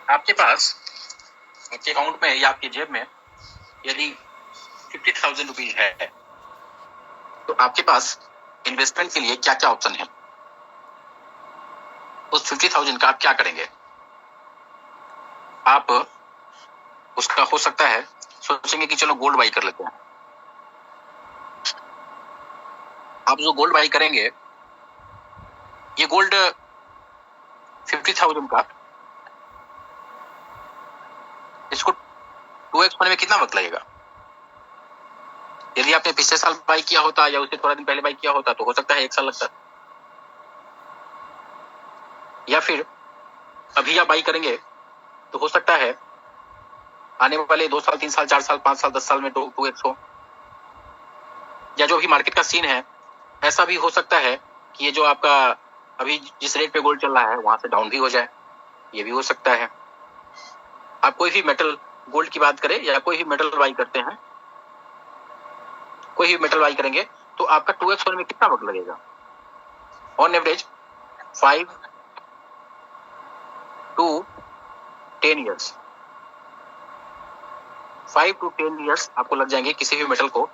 आपके पास आपके अकाउंट में या आपकी जेब में यदि 50,000 रुपीज है तो आपके पास इन्वेस्टमेंट के लिए क्या क्या ऑप्शन है? उस 50,000 का आप क्या करेंगे? आप उसका हो सकता है सोचेंगे कि चलो गोल्ड बाई कर लेते हैं। आप जो गोल्ड बाई करेंगे, ये गोल्ड 50,000 का, इसको 2x होने में कितना वक्त लगेगा? यदि आपने पिछले साल बाई किया होता या उससे थोड़ा दिन पहले बाई किया होता तो हो सकता है 1 साल लगता, या फिर अभी आप बाई करेंगे तो हो सकता है आने वाले 2 साल 3 साल 4 साल 5 साल 10 साल में 2x हो। या जो भी मार्केट का सीन है, ऐसा भी हो सकता है कि ये जो आपका अभी जिस रेट पे गोल्ड चल रहा है वहां से डाउन भी हो जाए, ये भी हो सकता है। आप कोई भी मेटल, गोल्ड की बात करें या कोई भी मेटल बाई करते हैं, कोई भी मेटल बाई करेंगे तो आपका 2x होने में कितना वक्त लगेगा? On average 5 to 10 years, 5 to 10 years आपको लग जाएंगे किसी भी मेटल को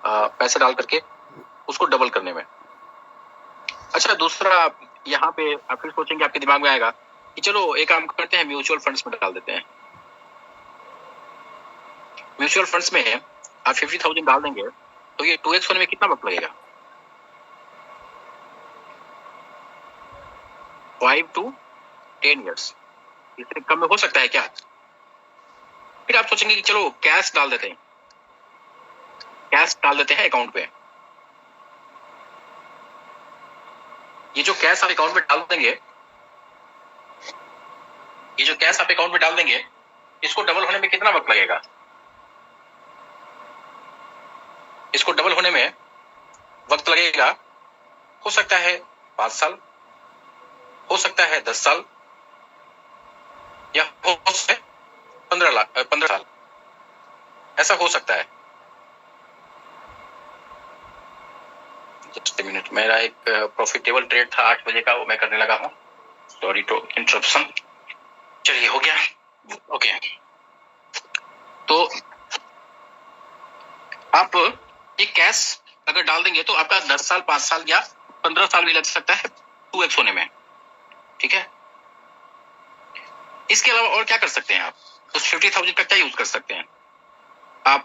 पैसे डाल करके उसको डबल करने में। अच्छा, दूसरा यहाँ पे आप फिर सोचेंगे, आपके दिमाग में आएगा कि चलो एक काम करते हैं, म्यूचुअल फंड्स में डाल देते हैं। म्यूचुअल फंड्स में आप 50,000 डाल देंगे तो ये 2x होने में कितना वक्त लगेगा? 5 to 10 ईयर्स, इससे कम में हो सकता है क्या? फिर आप सोचेंगे कि चलो कैश डाल देते हैं, कैश डाल देते हैं अकाउंट पे। ये जो कैश आप अकाउंट में डाल देंगे, ये जो कैश आप अकाउंट में डाल देंगे, इसको डबल होने में कितना वक्त लगेगा? इसको डबल होने में वक्त लगेगा, हो सकता है 5 साल, हो सकता है 10 साल, या हो सकता है 15 साल, ऐसा हो सकता है। जस्ट मिनट, मेरा एक प्रॉफिटेबल ट्रेड था 8 बजे का, वो मैं करने लगा हूँ, सॉरी टू इंटरप्शन। चलिए हो गया, ओके। तो आप ये कैश अगर डाल देंगे तो आपका 10 साल 5 साल या 15 साल भी लग सकता है 2x होने में, ठीक है। इसके अलावा और क्या कर सकते हैं आप? उस 50,000 का क्या यूज कर सकते हैं? आप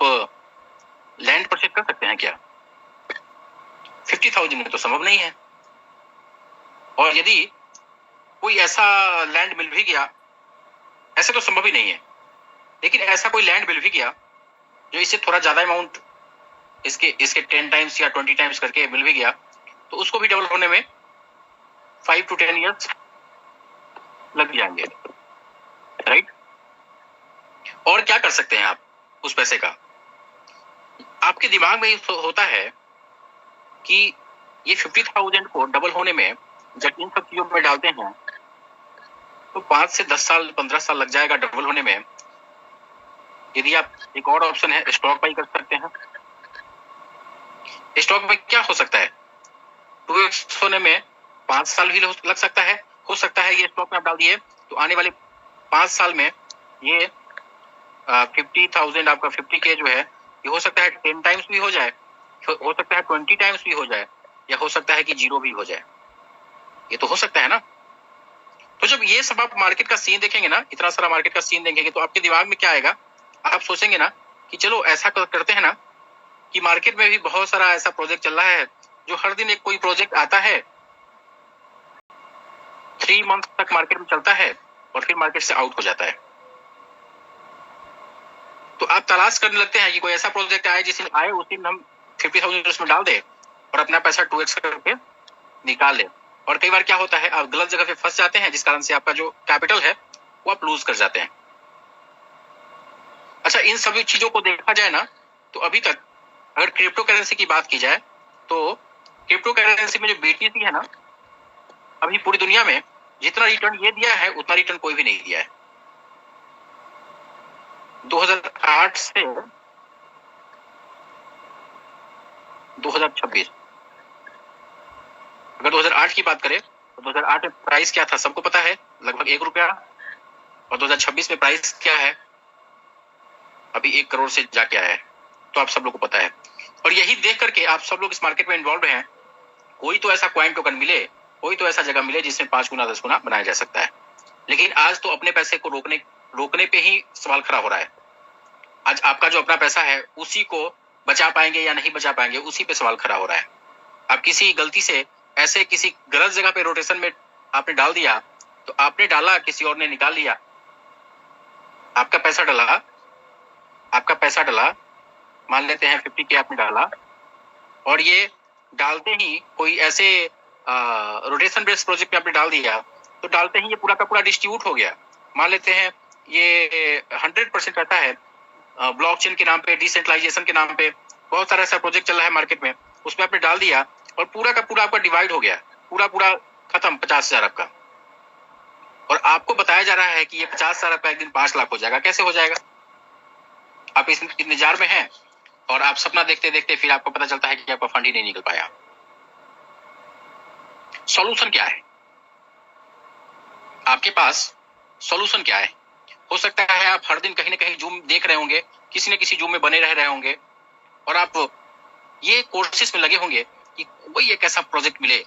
लैंड परचेज कर सकते हैं क्या? 50,000 में तो संभव नहीं है। और यदि कोई ऐसा लैंड मिल भी गया, ऐसे तो संभव ही नहीं है, लेकिन ऐसा कोई लैंड मिल भी गया जो इससे थोड़ा ज्यादा अमाउंट, इसके 10 टाइम्स या 20 टाइम्स करके मिल भी गया, तो उसको भी डबल होने में 5 to 10 ईयर्स लग जाएंगे, राइट। और क्या कर सकते हैं आप उस पैसे का? आपके दिमाग में होता है कि ये 50,000 को डबल होने में जब इन सब चीजों में डालते हैं तो 5 से 10 साल 15 साल लग जाएगा डबल होने में। यदि आप, एक और ऑप्शन है, स्टॉक बाई कर सकते हैं। स्टॉक में क्या हो सकता है, 2x होने में 5 साल भी लग सकता है। हो सकता है ये स्टॉक में आप डाल दिए तो आने वाले 5 साल में ये 50,000 आपका 50K जो है, ये हो सकता है 10 टाइम्स भी हो जाए, हो सकता है 20 टाइम्स भी हो जाए, या हो सकता है कि 0 भी हो जाए। ये तो हो सकता है ना। तो जब ये सब आप मार्केट का सीन देखेंगे ना, इतना सारा मार्केट का सीन देखेंगे, तो आपके दिमाग में क्या आएगा? आप सोचेंगे ना कि चलो ऐसा करते हैं ना कि मार्केट में भी बहुत सारा ऐसा प्रोजेक्ट चल रहा है जो हर दिन एक कोई प्रोजेक्ट आता है, 3 मंथ तक मार्केट में चलता है और फिर मार्केट से आउट हो जाता है। तो आप तलाश करने लगते हैं कि कोई ऐसा प्रोजेक्ट आए, जिस दिन आए उस दिन हम 50,000 उसमें डाल दे और अपना पैसा 2x करके निकाल ले। और कई बार क्या होता है, आप गलत जगह पे फंस जाते हैं, जिस कारण से आपका जो कैपिटल है वो आप लूज कर जाते हैं। अच्छा, इन सभी चीजों को देखा जाए ना, तो अभी तक अगर क्रिप्टो करेंसी की बात की जाए तो क्रिप्टो करेंसी में जो BTC है ना, अभी पूरी दुनिया में जितना रिटर्न ये दिया है उतना रिटर्न कोई भी नहीं दिया है। 2008 से 2026, अगर 2008 की बात करें तो 2008 में प्राइस क्या था सबको पता है, लगभग 1 रुपया। और 2026 में प्राइस क्या है, अभी 1 करोड़ से जाके आया है, तो आप सब लोग को पता है। और यही देख करके आप सब लोग इस मार्केट में इन्वॉल्व हैं। कोई तो ऐसा कॉइन टोकन मिले, कोई तो ऐसा जगह मिले जिसमें 5 गुना 10 गुना बनाया जा सकता है। लेकिन आज तो अपने पैसे को रोकने पे ही सवाल खड़ा हो रहा है। आज आपका जो अपना पैसा है उसी को बचा पाएंगे या नहीं बचा पाएंगे, उसी पे सवाल खड़ा हो रहा है। आप किसी गलती से ऐसे किसी गलत जगह पे रोटेशन में आपने डाल दिया, तो आपने डाला, किसी और ने निकाल लिया, आपका पैसा डला, मान लेते हैं 50K आपने डाला, और ये डालते ही कोई ऐसे रोटेशन बेस्ड प्रोजेक्ट में आपने डाल दिया, तो डालते ही ये पूरा का पूरा डिस्ट्रीब्यूट हो गया। मान लेते हैं ये 100% पैसा है ब्लॉकचेन के नाम पे, डिसेंट्रलाइजेशन के नाम पे, बहुत सारा ऐसा प्रोजेक्ट चल रहा है मार्केट में, उसमें आपने डाल दिया और पूरा का पूरा आपका डिवाइड हो गया, पूरा खत्म, 50,000 आपका। और आपको बताया जा रहा है कि ये 50,000 आपका एक दिन 5 लाख हो जाएगा। कैसे हो जाएगा? आप इस इंतजार में हैं और आप सपना देखते देखते फिर आपको पता चलता है कि आपका फंड ही नहीं निकल पाया। सॉल्यूशन क्या है? आपके पास सॉल्यूशन क्या है? हो सकता है आप हर दिन कहीं ना कहीं जूम देख रहे होंगे, किसी न किसी जूम में बने रह रहे होंगे, और आप ये कोशिश में लगे होंगे कि कोई एक ऐसा प्रोजेक्ट मिले,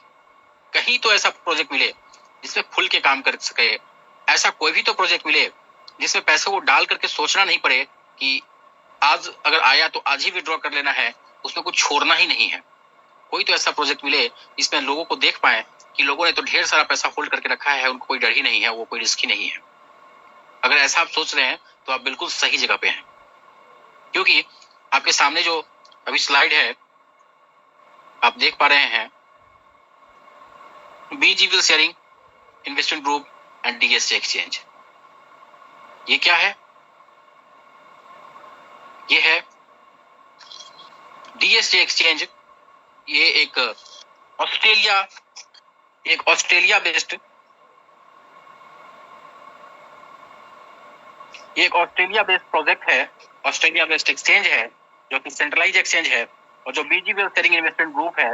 कहीं तो ऐसा प्रोजेक्ट मिले जिसमें खुल के काम कर सके। ऐसा कोई भी तो प्रोजेक्ट मिले जिसमें पैसे को डाल करके सोचना नहीं पड़े कि आज अगर आया तो आज ही विड्रॉ कर लेना है, उसमें कुछ छोड़ना ही नहीं है। कोई तो ऐसा प्रोजेक्ट मिले जिसमें लोगों को देख पाए कि लोगों ने तो ढेर सारा पैसा होल्ड करके रखा है, उनको कोई डर ही नहीं है, वो कोई रिस्क ही नहीं है। अगर ऐसा आप सोच रहे हैं तो आप बिल्कुल सही जगह पे हैं, क्योंकि आपके सामने जो अभी स्लाइड है आप देख पा रहे हैं, BGVL sharing investment group and DST exchange. ये क्या है? ये है डीएसटी एक्सचेंज। ये एक ऑस्ट्रेलिया बेस्ड प्रोजेक्ट है, ऑस्ट्रेलिया बेस्ड एक्सचेंज है, जो कि सेंट्रलाइज एक्सचेंज है। और जो बीजीवीएल शेयरिंग इन्वेस्टमेंट ग्रुप है,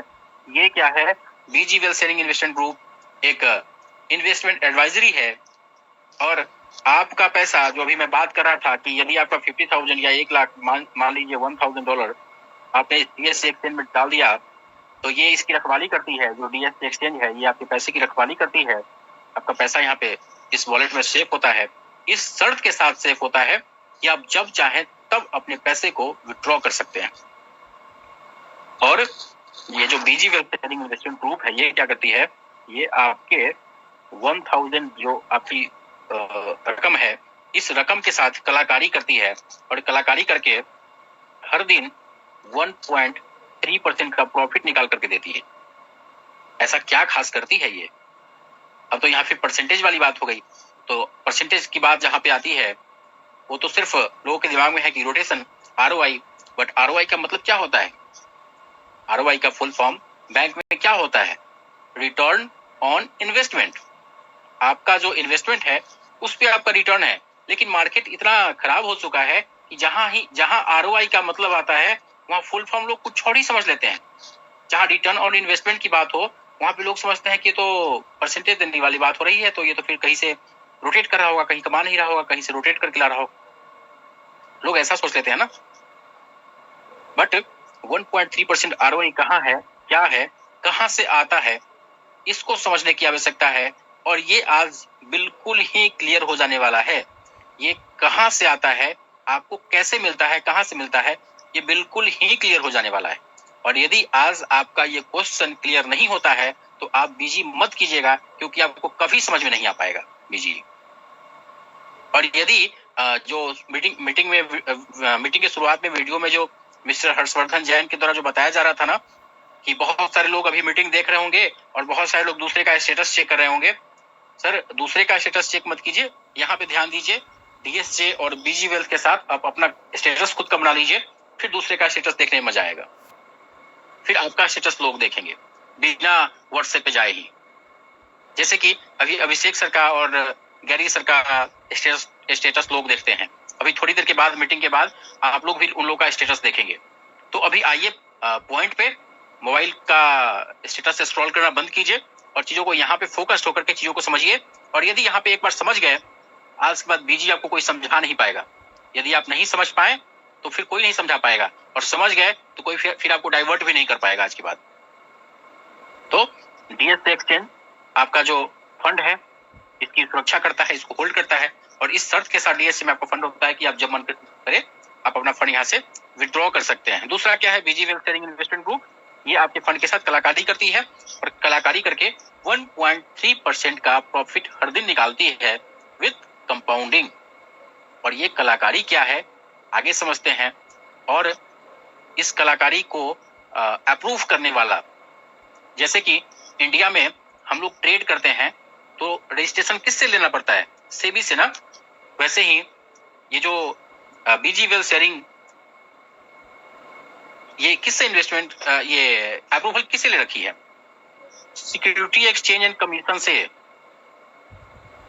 ये क्या है? बीजीवीएल शेयरिंग इन्वेस्टमेंट ग्रुप एक इन्वेस्टमेंट एडवाइजरी है। और आपका पैसा, जो अभी मैं बात कर रहा था कि यदि आपका 50,000 या 1 लाख, मान लीजिए $1,000 आपने डीएसटी एक्सचेंज में डाल दिया, तो ये इसकी रखवाली करती है। जो डीएसटी एक्सचेंज है ये आपके पैसे की रखवाली करती है। आपका पैसा यहाँ पे इस वॉलेट में सेफ होता है। इस शर्त के साथ सेफ होता है कि आप जब चाहें तब अपने पैसे को विड्रॉ कर सकते हैं। और ये जो बीजीवीएल शेयरिंग इन्वेस्टमेंट ग्रुप है, ये क्या करती है? ये आपके 1,000 जो आपकी रकम है, इस रकम के साथ कलाकारी करती है, और कलाकारी करके हर दिन 1.3% का प्रॉफिट निकाल करके देती है। ऐसा क्या खास करती है ये? अब तो यहाँ पे परसेंटेज वाली बात हो गई। तो परसेंटेज की बात जहाँ पे आती है, वो तो सिर्फ लोगों के दिमाग में है कि रोटेशन, आरओआई। बट आरओआई का मतलब क्या होता है? आरओआई का फुल फॉर्म बैंक में क्या होता है? Return on investment. आपका जो इन्वेस्टमेंट है उस पे आपका रिटर्न है। लेकिन मार्केट इतना खराब हो चुका है कि जहां आरओआई का मतलब आता है, वहां फुल फॉर्म लोग कुछ और ही समझ लेते हैं। जहां रिटर्न ऑन इन्वेस्टमेंट की बात हो, वहां पे लोग समझते हैं कि तो परसेंटेज देने वाली बात हो रही है, तो ये तो फिर कहीं से रोटेट कर रहा होगा, कहीं कमा नहीं रहा होगा, कहीं से रोटेट करके ला रहा होगा। लोग ऐसा सोच लेते हैं ना। बट 1.3% आरओआई कहाँ है, क्या है, कहां से आता है, इसको समझने की आवश्यकता है। और ये आज बिल्कुल ही क्लियर हो जाने वाला है। ये कहां से आता है, आपको कैसे मिलता है, कहां से मिलता है, ये बिल्कुल ही क्लियर हो जाने वाला है। और यदि आज आपका ये क्वेश्चन क्लियर नहीं होता है तो आप बीजी मत कीजिएगा, क्योंकि आपको कभी समझ में नहीं आ पाएगा बीजी। और यदि जो मीटिंग के शुरुआत में वीडियो में जो मिस्टर हर्षवर्धन जैन के द्वारा जो बताया जा रहा था ना, कि बहुत सारे लोग अभी मीटिंग देख रहे होंगे और बहुत सारे लोग दूसरे का स्टेटस चेक कर रहे होंगे। सर, दूसरे का स्टेटस चेक मत कीजिए, यहाँ पे ध्यान दीजिए। डीएसजे और बीजी वेल्थ के साथ आप अपना स्टेटस खुद का बना लीजिए, फिर दूसरे का स्टेटस देखने में मजा आएगा। फिर आपका स्टेटस लोग देखेंगे बिना व्हाट्सएप पे जाए ही। जैसे कि अभी अभिषेक सर का और गैरी सर का स्टेटस लोग देखते हैं। अभी थोड़ी देर के बाद, मीटिंग के बाद, आप लोग भी उन लोग का स्टेटस देखेंगे। तो अभी आइए पॉइंट पे, मोबाइल का स्टेटस से स्क्रॉल करना बंद कीजिए और चीजों को यहाँ पे फोकस्ड होकर के चीजों को समझिए। और यदि यहाँ पे एक बार समझ गए, आज के बाद बीजी आपको कोई समझा नहीं पाएगा। यदि आप नहीं समझ पाए तो फिर कोई नहीं समझा पाएगा, और समझ गए तो कोई फिर आपको डाइवर्ट भी नहीं कर पाएगा आज के बाद। तो डीएससी एक्सचेंज आपका जो फंड है इसकी सुरक्षा करता है, इसको होल्ड करता है, और इस शर्त के साथ डीएससी में आपको फंड होता है कि आप जब मन करे आप अपना फंड यहाँ से विड्रॉ कर सकते हैं। दूसरा क्या है, बीजी वेल्थ शेयरिंग इन्वेस्टमेंट ग्रुप, ये आपके फंड के साथ कलाकारी करती है, और कलाकारी करके 1.3% का प्रॉफिट हर दिन निकालती है विद कंपाउंडिंग। और ये कलाकारी क्या है आगे समझते हैं। और इस कलाकारी को अप्रूव करने वाला, जैसे कि इंडिया में हम लोग ट्रेड करते हैं तो रजिस्ट्रेशन किससे लेना पड़ता है, सेबी से ना। वैसे ही ये जो बीजी वेल्थ शेयरिंग, ये किससे इन्वेस्टमेंट, ये अप्रूवल किससे ले रखी है, सिक्योरिटी एक्सचेंज एंड कमीशन से।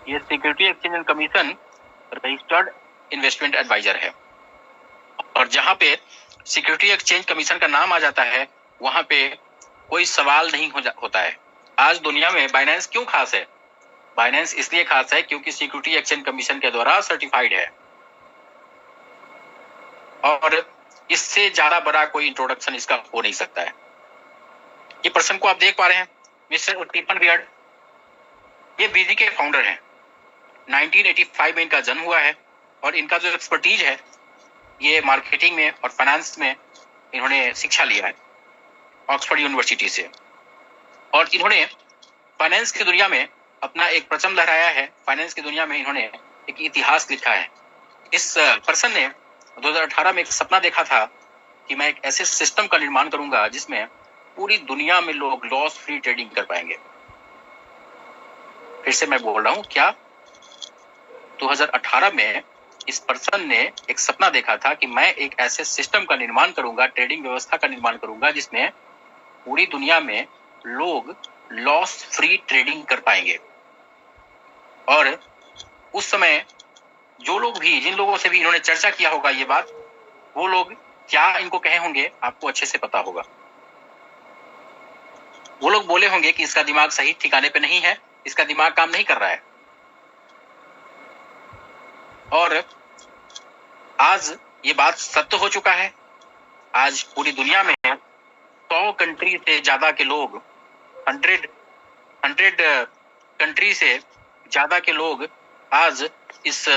ये security exchange and commission registered investment adviser है, और जहां पे सिक्योरिटी एक्सचेंज कमीशन का नाम आ जाता है वहां पे कोई सवाल नहीं होता है। आज दुनिया में बाइनेंस क्यों खास है? बाइनेंस इसलिए खास है क्योंकि सिक्योरिटी एक्सचेंज कमीशन के द्वारा सर्टिफाइड है, और इससे ज्यादा बड़ा कोई इंट्रोडक्शन इसका हो नहीं सकता है। ये पर्सन को आप देख पा रहे हैं, मिस्टर स्टीफन बियर्ड, ये बीजी के फाउंडर हैं। 1985 में इनका जन्म हुआ है, और इनका जो एक्सपर्टीज है ये मार्केटिंग में और फाइनेंस में इन्होंने शिक्षा लिया है ऑक्सफोर्ड यूनिवर्सिटी से, और इन्होंने फाइनेंस की दुनिया में अपना एक परचम लहराया है। फाइनेंस की दुनिया में इन्होंने एक इतिहास लिखा है। इस पर्सन ने 2018 में एक सपना देखा था कि मैं एक ऐसे सिस्टम का निर्माण करूंगा जिसमें पूरी दुनिया में लोग लॉस फ्री ट्रेडिंग कर पाएंगे। फिर से मैं बोल रहा हूं, क्या 2018 में इस पर्सन ने एक सपना देखा था कि मैं एक ऐसे सिस्टम का निर्माण करूंगा, ट्रेडिंग व्यवस्था का निर्माण करूंगा जिसमें पूरी दुनिया में लोग लॉस फ्री ट्रेडिंग कर पाएंगे। और उस समय जो लोग भी, जिन लोगों से भी इन्होंने चर्चा किया होगा ये बात, वो लोग क्या इनको कहे होंगे आपको अच्छे से पता होगा। वो लोग बोले होंगे कि इसका दिमाग सही ठिकाने पे नहीं है, इसका दिमाग काम नहीं कर रहा है। और आज ये बात सत्य हो चुका है। आज पूरी दुनिया में 100 कंट्री से ज्यादा के लोग, 100 कंट्री से ज्यादा के लोग आज इस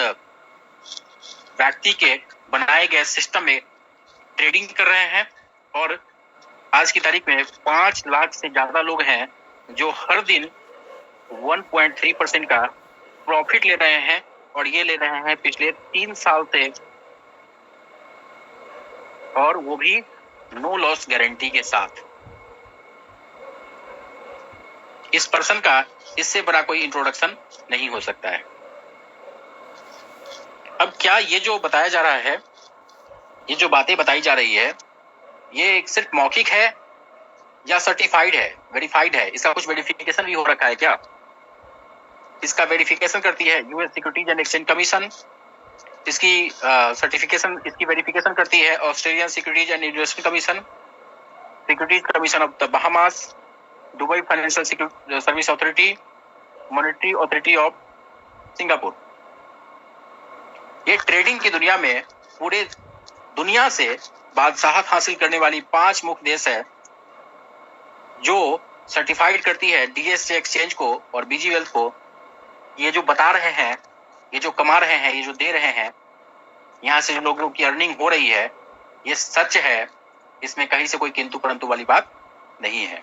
व्यक्ति के बनाए गए सिस्टम में ट्रेडिंग कर रहे हैं। और आज की तारीख में 5 लाख से ज्यादा लोग हैं जो हर दिन 1.3% का प्रॉफिट ले रहे हैं, और ये ले रहे हैं पिछले 3 साल से, और वो भी नो लॉस गारंटी के साथ। इस पर्सन का इससे बड़ा कोई इंट्रोडक्शन नहीं हो सकता है। अब क्या ये जो बताया जा रहा है, ये जो बातें बताई जा रही है, ये सिर्फ मौखिक है या सर्टिफाइड है, वेरीफाइड है? इसका कुछ वेरिफिकेशन भी हो रखा है क्या? इसका वेरिफिकेशन करती है US securities and exchange commission, इसकी सर्टिफिकेशन, इसकी वेरिफिकेशन करती है Australian securities and investment commission, securities commission of the Bahamas, Dubai financial service authority, monetary authority of Singapore. ये ट्रेडिंग की दुनिया में पूरे दुनिया से बादशाहत हासिल करने वाली 5 मुख्य देश है जो सर्टिफाइड करती है डीएससी एक्सचेंज को और बीजी वेल्थ को। ये जो बता रहे हैं, ये जो कमा रहे हैं, ये जो दे रहे हैं, यहाँ से जो लोगों की अर्निंग हो रही है, ये सच है। इसमें कहीं से कोई किंतु परंतु वाली बात नहीं है।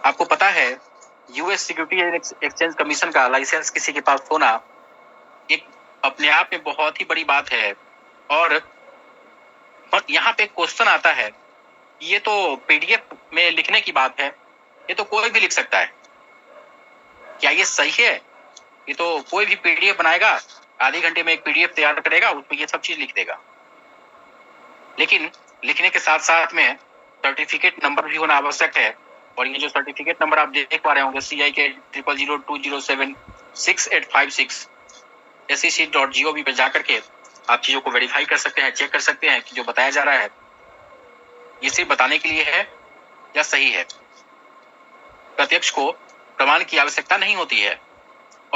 आपको पता है यूएस सिक्योरिटी एक्सचेंज कमीशन का लाइसेंस किसी के पास होना एक अपने आप में बहुत ही बड़ी बात है। और यहाँ पे क्वेश्चन आता है, ये तो पीडीएफ में लिखने की बात है, ये तो कोई भी लिख सकता है, क्या ये सही है? ये तो कोई भी पीडीएफ बनाएगा, आधे घंटे में एक पीडीएफ तैयार करेगा, उसमें ये सब चीज लिख देगा। लेकिन लिखने के साथ साथ में सर्टिफिकेट नंबर भी होना आवश्यक है। और ये जो सर्टिफिकेट नंबर आप देख पा रहे होंगे, CIK 0002076856 SEC.gov पे जाकर के आप चीजों को वेरीफाई कर सकते हैं, चेक कर सकते हैं कि जो बताया जा रहा है ये सिर्फ बताने के लिए है या सही है। प्रत्यक्ष को प्रमाण की आवश्यकता नहीं होती है।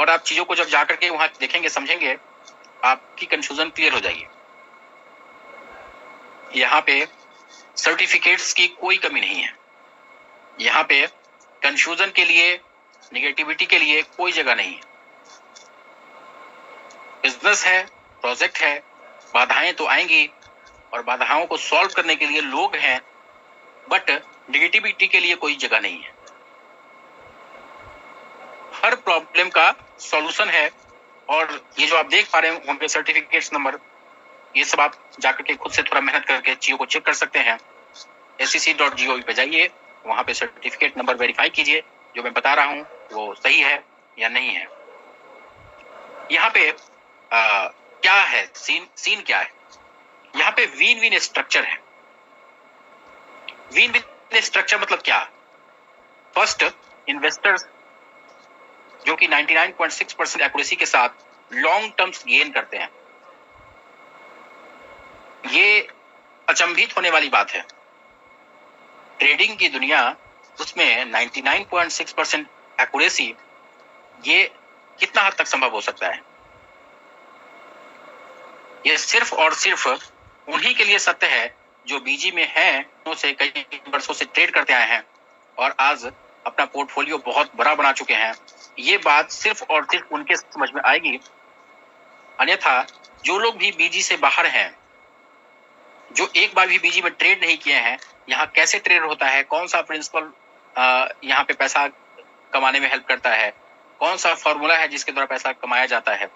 और आप चीजों को जब जाकर के वहां देखेंगे, समझेंगे, आपकी कंफ्यूजन क्लियर हो जाएगी। यहाँ पे सर्टिफिकेट्स की कोई कमी नहीं है। यहाँ पे कंफ्यूजन के लिए, निगेटिविटी के लिए कोई जगह नहीं है। बिजनेस है, प्रोजेक्ट है, बाधाएं तो आएंगी और बाधाओं को सॉल्व करने के लिए लोग हैं, बट निगेटिविटी के लिए कोई जगह नहीं है। हर प्रॉब्लम का सॉल्यूशन है। और ये जो आप देख पा रहे होंगे सर्टिफिकेट्स नंबर, ये सब आप जाकर के खुद से थोड़ा मेहनत करके चीजों को चेक कर सकते हैं। SEC.gov पे जाइए, वहां पे सर्टिफिकेट नंबर वेरीफाई कीजिए, जो मैं बता रहा हूं वो सही है या नहीं है। यहाँ पे क्या है, सीन क्या है? यहाँ पे विन विन स्ट्रक्चर है। विन विन स्ट्रक्चर मतलब क्या? फर्स्ट, इन्वेस्टर्स जो कि 99.6% एक्यूरेसी के साथ लॉन्ग टर्म्स गेन करते हैं। ये अचंभित होने वाली बात है। ट्रेडिंग की दुनिया, उसमें 99.6% एक्यूरेसी, ये कितना हद तक संभव हो सकता है? ये सिर्फ और सिर्फ उन्हीं के लिए सत्य है जो बीजी में हैं, उनसे कई वर्षों से ट्रेड करते आए हैं और आज अपना पोर्टफोलियो बहुत बड़ा बना चुके हैं। ये बात सिर्फ और सिर्फ उनके समझ में आएगी। अन्यथा जो लोग भी बीजी से बाहर हैं, जो एक बार भी बीजी में ट्रेड नहीं किए हैं, यहाँ कैसे ट्रेड होता है, कौन सा प्रिंसिपल यहाँ पे पैसा कमाने में हेल्प करता है, कौन सा फॉर्मूला है जिसके द्वारा पैसा कमाया जाता है,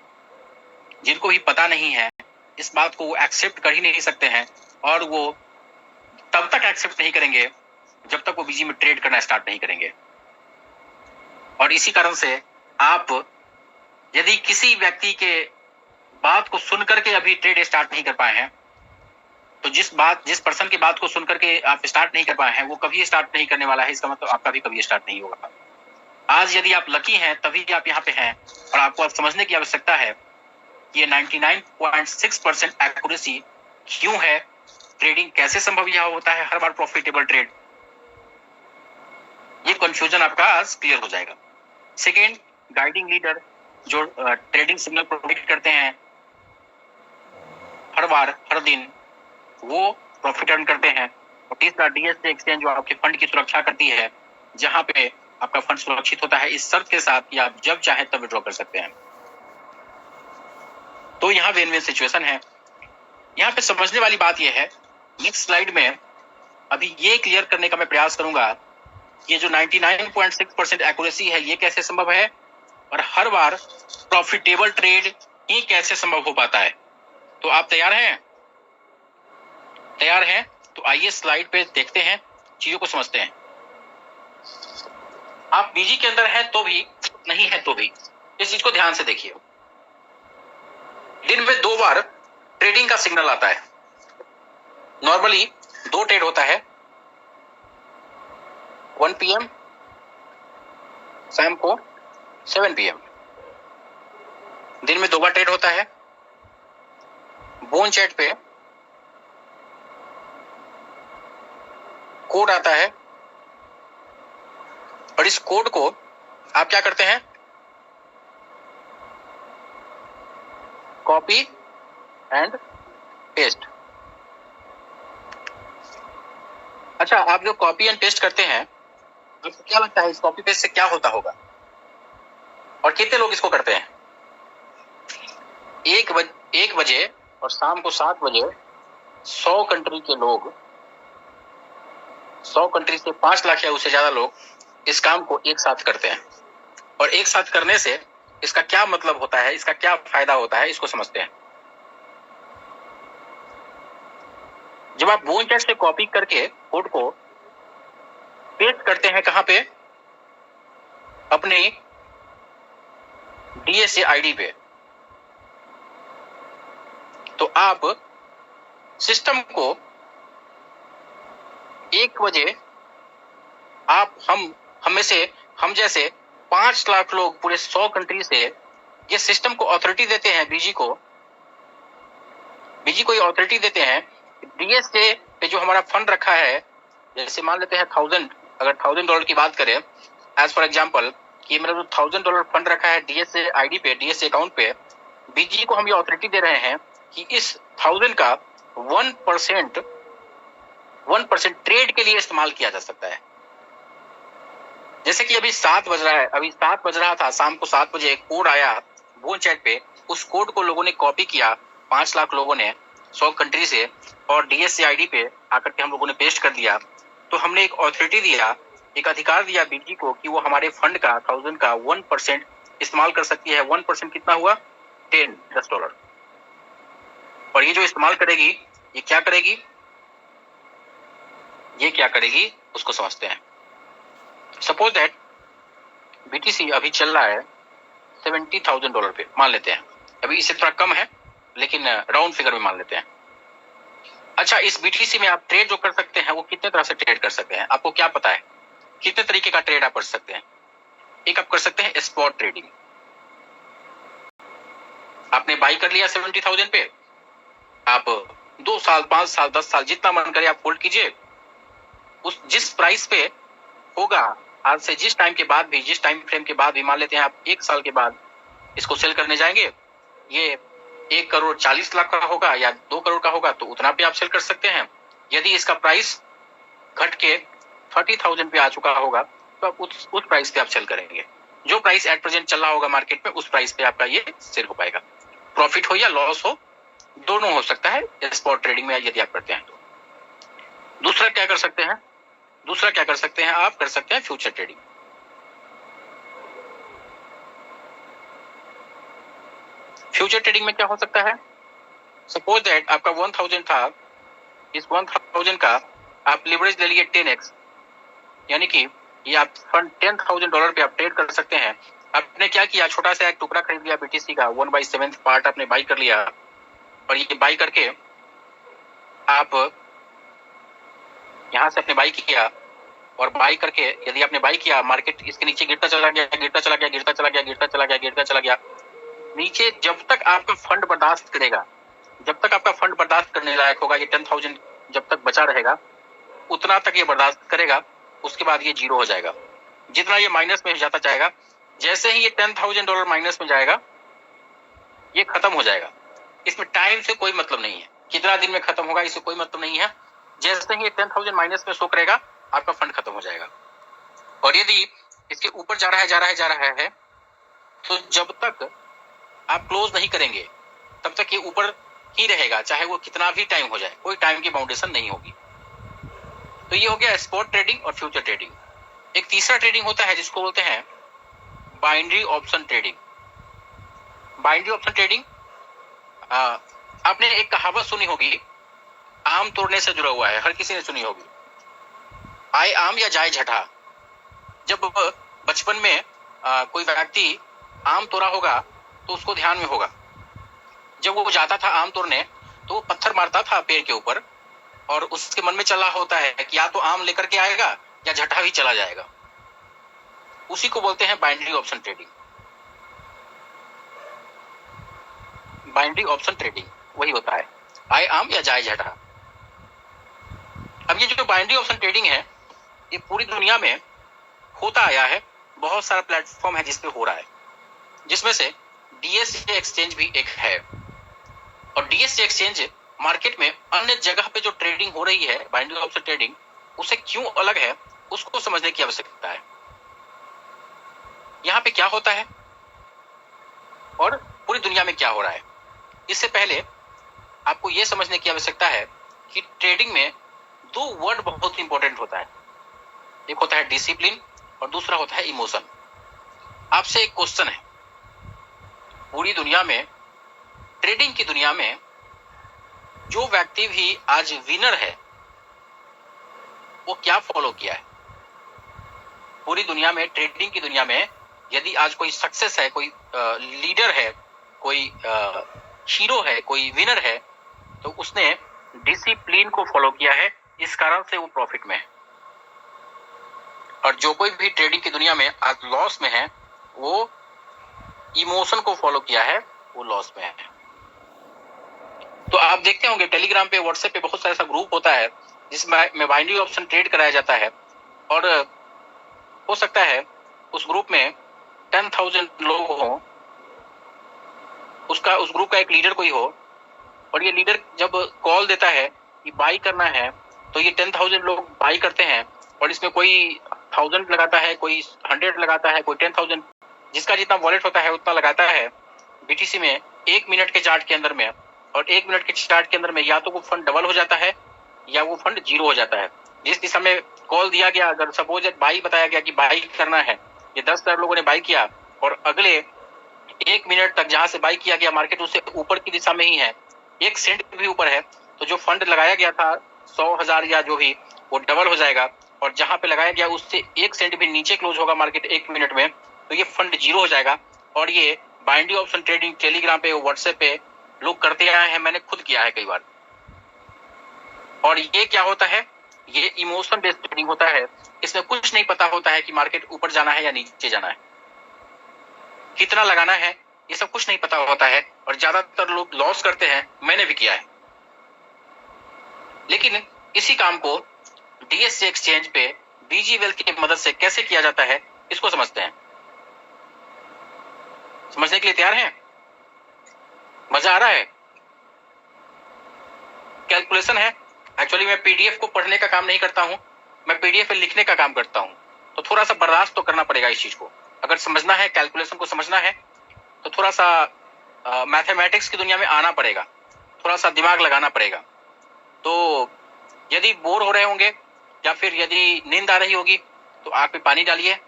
जिनको भी पता नहीं है, इस बात को वो एक्सेप्ट कर ही नहीं सकते हैं। और वो तब तक एक्सेप्ट नहीं करेंगे जब तक वो बीजी में ट्रेड करना स्टार्ट नहीं करेंगे। और इसी कारण से आप यदि किसी व्यक्ति के बात को सुनकर के अभी ट्रेड स्टार्ट नहीं कर पाए हैं, तो जिस पर्सन की बात को सुनकर के आप स्टार्ट नहीं कर पाए हैं, वो कभी स्टार्ट नहीं करने वाला है। इसका मतलब आपका भी कभी स्टार्ट नहीं होगा। आज यदि आप लकी हैं तभी आप यहाँ पे हैं, और आपको अब समझने की आवश्यकता है कि ये 99.6% एक्यूरेसी क्यों है, ट्रेडिंग कैसे संभव यह होता है, हर बार प्रॉफिटेबल ट्रेड। ये कंफ्यूजन आपका आज क्लियर हो जाएगा। सेकेंड, गाइडिंग लीडर जो ट्रेडिंग सिग्नल प्रोवाइड करते हैं हर बार, हर दिन, वो प्रॉफिट अर्न करते हैं। और तीसरा, DSC एक्सचेंज जो आपके फंड की सुरक्षा करती है, जहां पे आपका फंड सुरक्षित होता है इस शर्त के साथ कि आप जब चाहे तब विड्रॉ कर सकते हैं। तो यहाँ विन विन सिचुएशन है। यहाँ पे समझने वाली बात यह है, नेक्स्ट स्लाइड में अभी ये क्लियर करने का मैं प्रयास करूंगा, ये जो 99.6% एक्यूरेसी है ये कैसे संभव है, और हर बार प्रॉफिटेबल ट्रेड ही कैसे संभव हो पाता है। तो आप तैयार हैं? तैयार हैं? तो आइए स्लाइड पे देखते हैं, चीजों को समझते हैं। आप बीजी के अंदर हैं तो भी, नहीं है तो भी, इस चीज को ध्यान से देखिए। दिन में 2 बार ट्रेडिंग का सिग्नल आता है। नॉर्मली 2 ट्रेड होता है, 1 PM, शाम को 7 PM। दिन में 2 बार ट्रेड होता है। बोन चैट पे कोड आता है, और इस कोड को आप क्या करते हैं, कॉपी एंड पेस्ट। अच्छा, आप जो कॉपी एंड पेस्ट करते हैं, आपको क्या लगता है इस कॉपी पेस्ट से क्या होता होगा, और कितने लोग इसको करते हैं? 1 बजे और शाम को 7 बजे 100 कंट्री के लोग, 100 कंट्री से 5 लाख या उससे ज्यादा लोग इस काम को एक साथ करते हैं। और एक साथ करने से इसका क्या मतलब होता है, इसका क्या फायदा होता है, इसको समझते हैं। जब आप बोन चैट से कॉपी करके कोड को पेस्ट करते हैं, कहां पे? अपने DSA आईडी पे, तो आप सिस्टम को 1 बजे आप हम जैसे 5 लाख लोग पूरे 100 कंट्री से ये सिस्टम को अथॉरिटी देते हैं, बीजी को ये अथॉरिटी देते हैं। DSA पे जो हमारा फंड रखा है, जैसे मान लेते हैं 1000, अगर $1000 की बात करें एज फॉर एग्जांपल, कि मेरा जो $1000 फंड रखा है डीएसए आईडी पे, डीएसए अकाउंट पे, बीजी को हम ये अथॉरिटी दे रहे हैं कि इस 1000 का 1% ट्रेड के लिए इस्तेमाल किया जा सकता है। जैसे कि अभी 7 बज रहा है, अभी 7 बज रहा था, शाम को 7 बजे एक कोड आया बोन चैट पे, उस कोड को लोगों ने कॉपी किया, 5 लाख लोगों ने 100 कंट्री से, और डीएसए आईडी पे आकर के हम लोगों ने पेस्ट कर दिया। तो हमने एक अथॉरिटी दिया, एक अधिकार दिया बीजी को कि वो हमारे फंड का 1000 का 1% इस्तेमाल कर सकती है। 1% कितना हुआ? $10। और ये जो इस्तेमाल करेगी, ये क्या करेगी, ये क्या करेगी उसको समझते हैं। सपोज दैट बीटीसी अभी चल रहा है $70,000 पे, मान लेते हैं। अभी इससे थोड़ा कम है लेकिन राउंड फिगर में मान लेते हैं। अच्छा, इस बीटीसी में आप ट्रेड जो कर सकते हैं वो कितने तरह से ट्रेड कर सकते हैं, आपको क्या पता है? कितने तरीके का ट्रेड आप कर सकते हैं? एक आप कर सकते हैं स्पॉट ट्रेडिंग। आपने बाई कर लिया 70,000 पे, आप 2 साल, 5 साल, 10 साल, जितना मन करे आप होल्ड कीजिए। उस जिस प्राइस पे होगा, आज से जिस टाइम के बाद भी, जिस टाइम फ्रेम के बाद भी, मान लेते हैं आप 1 साल के बाद इसको सेल करने जाएंगे, ये 1,40,00,000 का होगा या 2 करोड़ का होगा तो उतना पे आप सेल कर सकते हैं। यदि इसका प्राइस घट के 30,000 पे आ चुका होगा तो आप उस प्राइस पे आप सेल करेंगे। जो प्राइस एट प्रेजेंट चल रहा होगा मार्केट में, उस प्राइस पे आपका ये सेल हो पाएगा। प्रॉफिट हो या लॉस हो, दोनों हो सकता है स्पॉट ट्रेडिंग में यदि आप करते हैं तो। दूसरा क्या कर सकते हैं? दूसरा क्या कर सकते हैं? आप कर सकते हैं फ्यूचर ट्रेडिंग। फ्यूचर ट्रेडिंग में क्या हो सकता है? सपोज दैट आपका 1000 था, इस 1000 का आप लिवरेज ले लिए 10x, यानी कि ये आप फंड $10,000 पे आप ट्रेड कर सकते हैं। आपने क्या किया, छोटा सा एक टुकड़ा खरीद लिया बीटीसी का, 1/7 पार्ट आपने बाई कर लिया, और ये बाई करके आप यहां से आपने बाई किया, और बाई करके यदि आपने बाई किया, मार्केट इसके नीचे गिरता चला गया, गिरता चला गया, गिरता चला गया, गिरता चला गया, गिरता चला गया नीचे, जब तक आपका फंड बर्दाश्त करेगा, जब तक आपका फंड बर्दाश्त करने लायक होगा, ये 10,000 जब तक बचा रहेगा उतना तक ये बर्दाश्त करेगा, उसके बाद ये जीरो हो जाएगा। जितना ये माइनस में जाता जाएगा, जैसे ही ये $10,000 माइनस में जाएगा, ये खत्म हो जाएगा। इसमें टाइम से कोई मतलब नहीं है, कितना दिन में खत्म होगा इससे कोई मतलब नहीं है। जैसे ही ये 10,000 माइनस में शो करेगा, आपका फंड खत्म हो जाएगा। और यदि इसके ऊपर जा रहा है, जा रहा है, जा रहा है, तो जब तक आप क्लोज नहीं करेंगे तब तक ये ऊपर ही रहेगा, चाहे वो कितना भी टाइम हो जाए, कोई टाइम की बाउंडेशन नहीं होगी। तो ये हो गया स्पॉट ट्रेडिंग और फ्यूचर ट्रेडिंग। एक तीसरा ट्रेडिंग होता है जिसको बोलते हैं binary option trading. Binary option trading, आपने एक कहावत सुनी होगी, आम तोड़ने से जुड़ा हुआ है, हर किसी ने सुनी होगी, आए आम या जाए झटा। जब बचपन में कोई व्यक्ति आम तोड़ा होगा तो उसको ध्यान में होगा, जब वो जाता था आम तोड़ने तो वो पत्थर मारता था पेड़ के ऊपर, और उसके मन में चल रहा होता है कि या तो आम लेकर के आएगा या झटा भी चला जाएगा। उसी को बोलते हैं binary option trading. Binary option trading वही होता है, आए आम या जाए झटा। अब ये जो बाइनरी ऑप्शन ट्रेडिंग है, ये पूरी दुनिया में होता आया है, बहुत सारा प्लेटफॉर्म है जिसपे हो रहा है, जिसमें से डीएसए एक्सचेंज भी एक है। और डीएसए एक्सचेंज मार्केट में अन्य जगह पे जो ट्रेडिंग हो रही है बाइनरी ऑप्शन ट्रेडिंग, उससे क्यों अलग है उसको समझने की आवश्यकता है। यहाँ पे क्या होता है और पूरी दुनिया में क्या हो रहा है, इससे पहले आपको यह समझने की आवश्यकता है कि ट्रेडिंग में 2 वर्ड बहुत इंपॉर्टेंट होता है। एक होता है डिसिप्लिन और दूसरा होता है इमोशन। आपसे एक क्वेश्चन है, पूरी दुनिया में, ट्रेडिंग की दुनिया में जो व्यक्ति भी आज विनर है वो क्या फॉलो किया है? पूरी दुनिया में, ट्रेडिंग की दुनिया में यदि आज कोई सक्सेस है, कोई लीडर है, कोई हीरो है, कोई विनर है, तो उसने डिसिप्लिन को फॉलो किया है, इस कारण से वो प्रॉफिट में है। और जो कोई भी ट्रेडिंग की दुनिया में आज लॉस में है, वो इमोशन को फॉलो किया है, वो लॉस में है। तो आप देखते होंगे टेलीग्राम पे, व्हाट्सएप पे बहुत सारा ऐसा ग्रुप होता है जिसमें बाइनरी ऑप्शन ट्रेड कराया जाता है, और हो सकता है उस ग्रुप में 10,000 लोग हो, उसका उस ग्रुप का एक लीडर कोई हो, और ये लीडर जब कॉल देता है कि बाई करना है, तो ये 10,000 लोग बाई करते हैं, और इसमें कोई 1000 लगाता है, कोई 100 लगाता है, कोई 10,000, जिसका जितना वॉलेट होता है उतना लगाता है बीटीसी में 1 मिनट के चार्ट के अंदर में। और 1 मिनट के चार्ट के अंदर में या तो वो फंड डबल हो जाता है या वो फंड जीरो हो जाता है। जिस दिशा में कॉल दिया गया, अगर सपोज बाई बताया गया कि बाई करना है, ये 10,000 लोगों ने बाई किया, और अगले 1 मिनट तक जहां से बाई किया गया मार्केट उससे ऊपर की दिशा में ही है, 1 सेंट भी ऊपर है, तो जो फंड लगाया गया था 100,000 या जो भी, वो डबल हो जाएगा। और जहां पे लगाया गया उससे 1 सेंट भी नीचे क्लोज होगा मार्केट 1 मिनट में, तो ये फंड जीरो हो जाएगा। और ये बाइंडिंग ऑप्शन ट्रेडिंग टेलीग्राम पे, व्हाट्सएप पे लोग करते आए हैं, मैंने खुद किया है कई बार। और ये क्या होता है, ये इमोशन बेस्ड ट्रेडिंग होता है। इसमें कुछ नहीं पता होता है कि मार्केट ऊपर जाना है या नीचे जाना है, कितना लगाना है, ये सब कुछ नहीं पता होता है, और ज्यादातर लोग लॉस करते हैं, मैंने भी किया है। लेकिन इसी काम को डीएससी एक्सचेंज पे बीजी वेल्थ की मदद से कैसे किया जाता है, इसको समझते हैं। समझने के लिए तैयार हैं? मजा आ रहा है? कैलकुलेशन है। एक्चुअली मैं पीडीएफ को पढ़ने का काम नहीं करता हूं, मैं पीडीएफ पे लिखने का काम करता हूं, तो थोड़ा सा बर्दाश्त तो करना पड़ेगा इस चीज को। अगर समझना है, कैलकुलेशन को समझना है, तो थोड़ा सा मैथमेटिक्स की दुनिया में आना पड़ेगा, थोड़ा सा दिमाग लगाना पड़ेगा। तो यदि बोर हो रहे होंगे या फिर यदि नींद आ रही होगी, तो आंख पे पानी डालिए,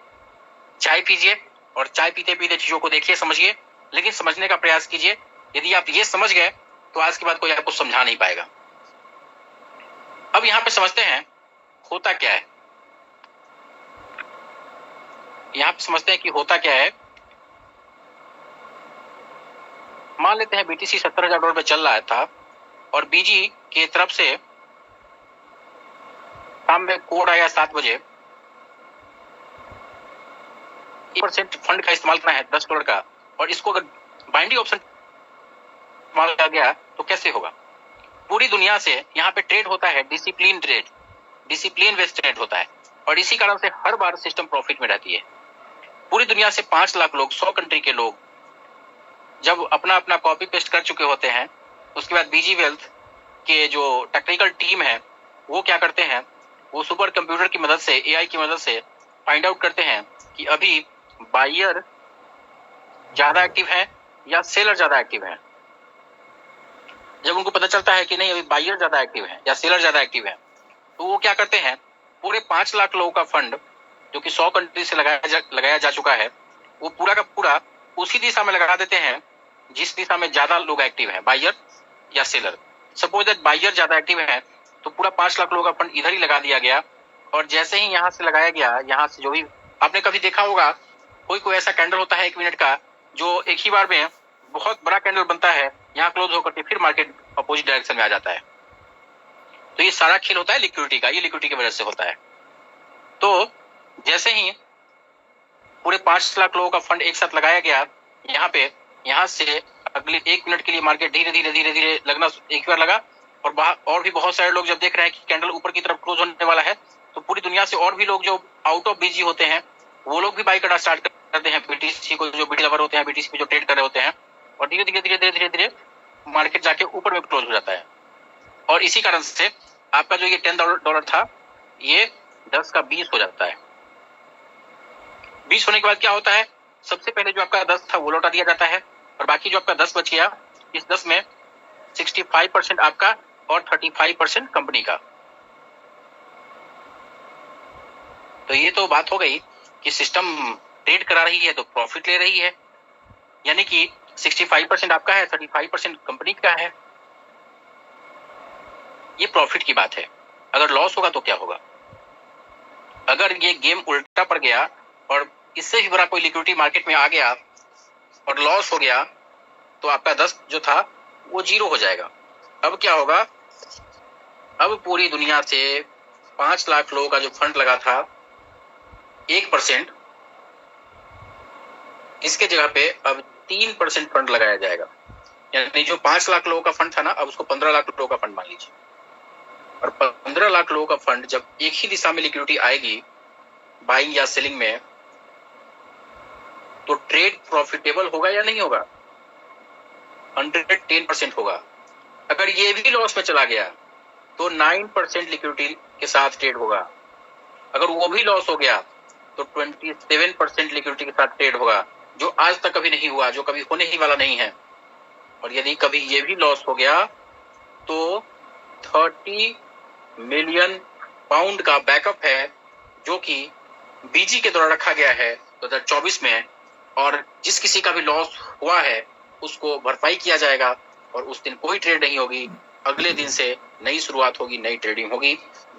चाय पीजिए, और चाय पीते पीते चीजों को देखिए, समझिए, लेकिन समझने का प्रयास कीजिए। यदि आप ये समझ गए तो आज के बाद कोई आपको समझा नहीं पाएगा। अब यहां पे समझते हैं होता क्या है। यहां पे समझते हैं कि होता क्या है। मान लेते हैं बीटीसी $70,000 पे चल रहा था, और बीजी की तरफ से शाम में कोड आया 7 बजे, 1% फंड का इस्तेमाल करना है $10 का, और इसको अगर बाइंडिंग ऑप्शन इस्तेमाल किया गया तो कैसे होगा। पूरी दुनिया से यहाँ पे ट्रेड होता है discipline trade, discipline based trade होता है, और इसी कारण से हर बार सिस्टम प्रॉफिट में रहती है। पूरी दुनिया से 5 लाख लोग, 100 कंट्री के लोग जब अपना अपना कॉपी पेस्ट कर चुके होते हैं, उसके बाद बीजी वेल्थ के जो टेक्निकल टीम है वो क्या करते हैं, वो सुपर कंप्यूटर की मदद से, एआई की मदद से फाइंड आउट करते हैं कि अभी बायर ज्यादा एक्टिव है या सेलर ज्यादा एक्टिव है। जब उनको पता चलता है कि नहीं अभी बायर ज्यादा एक्टिव है या सेलर ज्यादा एक्टिव है, तो वो क्या करते हैं, पूरे 5 लाख लोगों का फंड जो कि 100 कंट्री से लगाया जा चुका है, वो पूरा का पूरा उसी दिशा में लगा देते हैं जिस दिशा में ज्यादा लोग एक्टिव हैं, बायर या सेलर। सपोज दैट बायर ज्यादा एक्टिव है, तो पूरा 5 लाख लोगों का फंड इधर ही लगा दिया गया। और जैसे ही यहाँ से लगाया गया, यहाँ से जो भी आपने कभी देखा होगा, कोई ऐसा कैंडल होता है 1 मिनट का जो एक ही बार में बहुत बड़ा कैंडल बनता है, यहाँ क्लोज होकर के फिर मार्केट अपोजिट डायरेक्शन में आ जाता है। तो ये सारा खेल होता है लिक्विडिटी का, ये लिक्विडिटी की वजह से होता है। तो जैसे ही पूरे 5 लाख लोगों का फंड एक साथ लगाया गया यहाँ पे, यहाँ से अगले 1 मिनट के लिए मार्केट धीरे धीरे धीरे धीरे लगना एक बार लगा, और भी बहुत सारे लोग जब देख रहे हैं कि कैंडल ऊपर की तरफ क्लोज होने वाला है, तो पूरी दुनिया से और भी लोग जो आउट ऑफ बीजी होते हैं वो लोग भी बाई करना स्टार्ट करते हैं बीटीसी को, जो बीटी लवर होते हैं, बीटीसी पे जो ट्रेड कर रहे होते हैं, और धीरे धीरे धीरे धीरे धीरे धीरे मार्केट जाके ऊपर में क्लोज हो जाता है। और इसी कारण से आपका जो ये $10 था, ये 10 का 20 हो जाता है। 20 होने के बाद क्या होता है, सबसे पहले जो आपका 10 था वो लौटा दिया जाता है, और बाकी जो आपका 10 बच गया, इस 10 में 65% आपका और 35% कंपनी का। तो ये तो बात हो गई कि सिस्टम ट्रेड करा रही है तो प्रॉफिट ले रही है, यानी कि 65% आपका है, 35% कंपनी का है। ये प्रॉफिट की बात है। अगर लॉस होगा तो क्या होगा, अगर ये गेम उल्टा पड़ गया और इससे भी बड़ा कोई लिक्विडिटी मार्केट में आ गया और लॉस हो गया, तो आपका 10 जो था वो जीरो हो जाएगा। अब क्या होगा, अब पूरी दुनिया से 5 लाख लोगों का जो फंड लगा था 1%, इसके जगह पे अब 3% फंड लगाया जाएगा। यानी जो 5 लाख लोगों का फंड था ना, अब उसको 15 लाख लोगों का फंड मान लीजिए। और 15 लाख लोगों का फंड जब एक ही दिशा में लिक्विडिटी आएगी, बाइंग या सेलिंग में, तो ट्रेड प्रॉफिटेबल होगा या नहीं होगा? 110% होगा। अगर ये भी लॉस में चला गया तो 9% लिक्विडिटी के साथ ट्रेड होगा। अगर वो भी लॉस हो गया तो 27% लिक्विडिटी के साथ ट्रेड होगा, जो आज तक कभी नहीं हुआ, जो कभी होने ही वाला नहीं है। और यदि कभी ये भी लॉस हो गया तो 30 मिलियन पाउंड का बैकअप है, जो कि बीजी के द्वारा रखा गया है 2024 में, और जिस किसी का भी लॉस हुआ है उसको भरपाई किया जाएगा और उस दिन कोई ट्रेड नहीं होगी। अगले दिन से नई शुरुआत होगी, नई ट्रेडिंग होगी,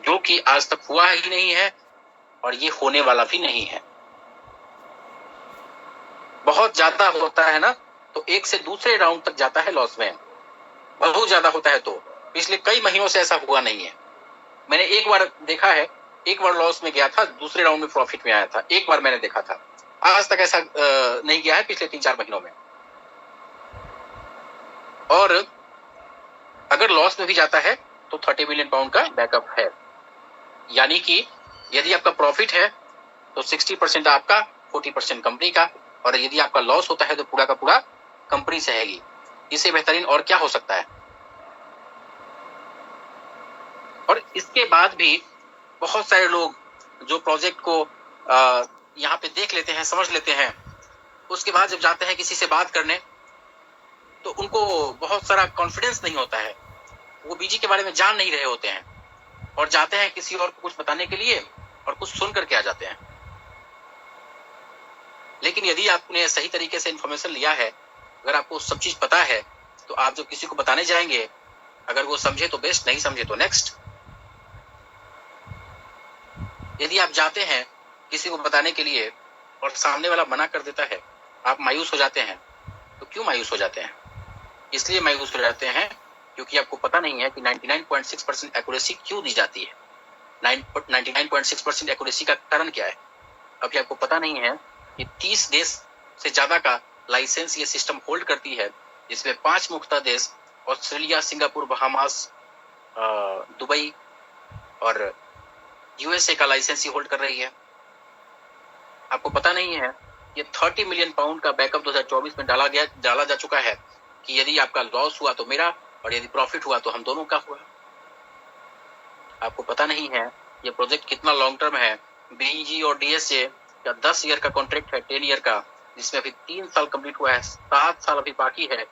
जो कि आज तक हुआ ही नहीं है और ये होने वाला भी नहीं है। बहुत ज्यादा होता है ना तो एक से दूसरे राउंड तक जाता है लॉस में, बहुत ज्यादा होता है तो पिछले कई महीनों से ऐसा हुआ नहीं है। मैंने एक बार देखा है, एक बार लॉस में गया था, दूसरे राउंड में प्रॉफिट में आया था, एक बार मैंने देखा था। आज तक ऐसा नहीं गया है पिछले 3-4 महीनों में। और अगर लॉस में भी जाता है तो 30 मिलियन पाउंड का बैकअप है, यानी कि यदि आपका प्रॉफिट है तो 60% आपका, 40% कंपनी का, और यदि आपका लॉस होता है तो पूरा का पूरा कंपनी सहेगी। इससे बेहतरीन और क्या हो सकता है? और इसके बाद भी बहुत सारे लोग जो प्रोजेक्ट को यहाँ पे देख लेते हैं, समझ लेते हैं, उसके बाद जब जाते हैं किसी से बात करने तो उनको बहुत सारा कॉन्फिडेंस नहीं होता है, वो बीजी के बारे में जान नहीं रहे होते हैं और जाते हैं किसी और को कुछ बताने के लिए और कुछ सुन करके आ जाते हैं। लेकिन यदि आपने सही तरीके से इंफॉर्मेशन लिया है, अगर आपको सब चीज पता है, तो आप जब किसी को बताने जाएंगे, अगर वो समझे तो बेस्ट, नहीं समझे तो नेक्स्ट। यदि आप जाते हैं किसी को बताने के लिए और सामने वाला मना कर देता है, आप मायूस हो जाते हैं। तो क्यों मायूस हो जाते हैं? इसलिए मायूस हो जाते हैं क्योंकि आपको पता नहीं है कि 99.6% एक्यूरेसी क्यों दी जाती है। 99.6% एक्यूरेसी का कारण क्या है? अभी आपको पता नहीं है कि 30 देश से ज्यादा का लाइसेंस ये सिस्टम होल्ड करती है, जिसमें 5 मुख्य देश ऑस्ट्रेलिया, सिंगापुर, बहामास, दुबई और यूएसए का लाइसेंस ही होल्ड कर रही है। आपको पता नहीं है ये 30 मिलियन पाउंड का बैकअप 2024 में डाला जा चुका है कि यदि आपका लॉस हुआ तो मेरा, और यदि प्रॉफिट हुआ तो हम दोनों का हुआ। आपको पता नहीं है ये प्रोजेक्ट कितना लॉन्ग टर्म है। बीईजी और डीएसए का 10 ईयर का कॉन्ट्रैक्ट है, 10 ईयर का, जिसमें अभी 3 साल कंप्लीट हुआ है, 7 साल अभी बाकी है।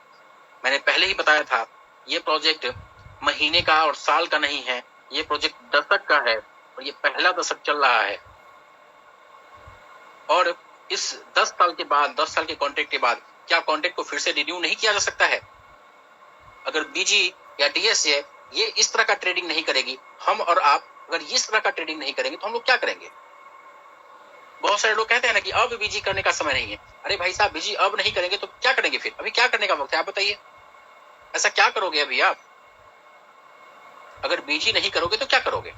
मैंने पहले ही बताया था ये प्रोजेक्ट महीने का और साल का नहीं है, ये प्रोजेक्ट दशक का है और ये पहला दशक चल रहा है। और इस 10 साल के बाद, 10 साल के कॉन्ट्रैक्ट के बाद क्या कॉन्ट्रैक्ट को फिर से रिन्यू नहीं किया जा सकता है? अगर बीजी या डीएसए ये इस तरह का ट्रेडिंग नहीं करेगी, हम और आप अगर इस तरह का ट्रेडिंग नहीं करेंगे तो हम लोग क्या करेंगे? बहुत सारे लोग कहते हैं ना कि अब बीजी करने का समय नहीं है। अरे भाई साहब, बीजी अब नहीं करेंगे तो क्या करेंगे फिर? अभी क्या करने का वक्त है, आप बताइए। ऐसा क्या करोगे अभी आप? अगर बीजी नहीं करोगे तो क्या करोगे?